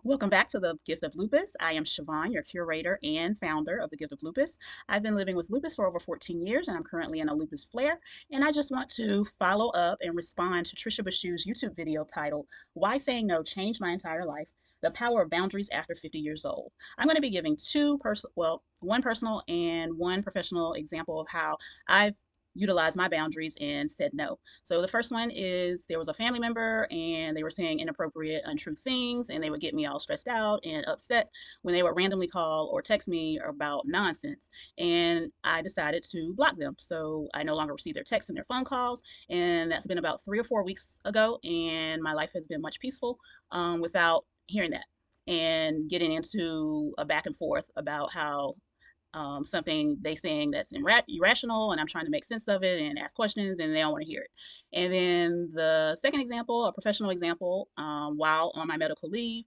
Welcome back to the Gift of Lupus. I am Shavonne, your curator and founder of the Gift of Lupus. I've been living with lupus for over 14 years and I'm currently in a lupus flare. And I just want to follow up and respond to Tricia Bachoo's YouTube video titled, Why Saying No Changed My Entire Life, The Power of Boundaries After 50 Years Old. I'm going to be giving one personal and one professional example of how I've utilized my boundaries and said no. So the first one is there was a family member and they were saying inappropriate, untrue things, and they would get me all stressed out and upset when they would randomly call or text me about nonsense. And I decided to block them. So I no longer receive their texts and their phone calls. And that's been about 3 or 4 weeks ago. And my life has been much peaceful without hearing that and getting into a back and forth about how something they saying that's irrational, and I'm trying to make sense of it and ask questions, and they don't want to hear it. And then the second example, a professional example, while on my medical leave,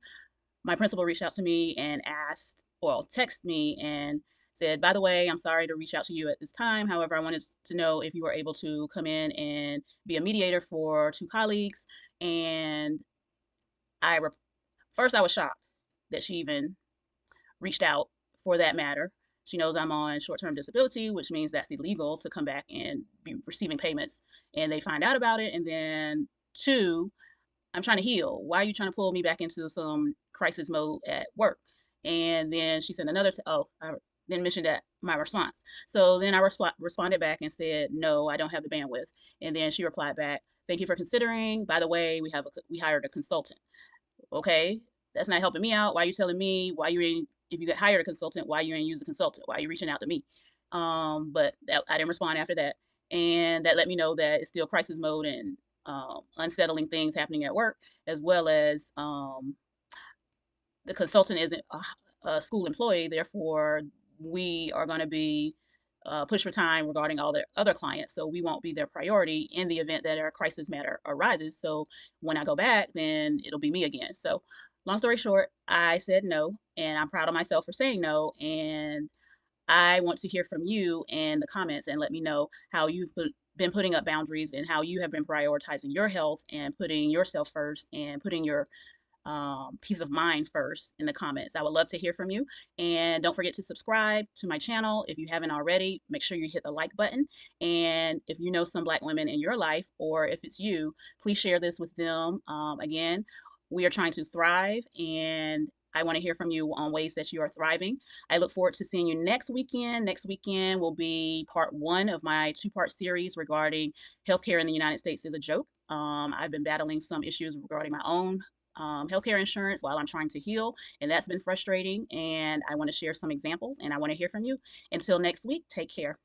my principal reached out to me and asked, well, text me and said, by the way, I'm sorry to reach out to you at this time. However, I wanted to know if you were able to come in and be a mediator for two colleagues. And I, first, I was shocked that she even reached out for that matter. She knows I'm on short-term disability, which means that's illegal to come back and be receiving payments. And they find out about it. And then two, I'm trying to heal. Why are you trying to pull me back into some crisis mode at work? And then she sent another, I didn't mention that my response. So then I responded back and said, no, I don't have the bandwidth. And then she replied back, thank you for considering. By the way, we hired a consultant. Okay, that's not helping me out. Why are you telling me why you ain't, if you get hired a consultant, why you ain't use a consultant? Why are you reaching out to me? But I didn't respond after that. And that let me know that it's still crisis mode and unsettling things happening at work, as well as the consultant isn't a school employee. Therefore, we are going to be pushed for time regarding all their other clients. So we won't be their priority in the event that a crisis matter arises. So when I go back, then it'll be me again. So long story short, I said no, and I'm proud of myself for saying no. And I want to hear from you in the comments and let me know how been putting up boundaries and how you have been prioritizing your health and putting yourself first and putting your peace of mind first in the comments. I would love to hear from you. And don't forget to subscribe to my channel. If you haven't already, make sure you hit the like button. And if you know some Black women in your life, or if it's you, please share this with them. Again, we are trying to thrive, and I want to hear from you on ways that you are thriving. I look forward to seeing you next weekend. Next weekend will be part one of my two-part series regarding healthcare in the United States is a joke. I've been battling some issues regarding my own healthcare insurance while I'm trying to heal, and that's been frustrating. And I want to share some examples, and I want to hear from you. Until next week, take care.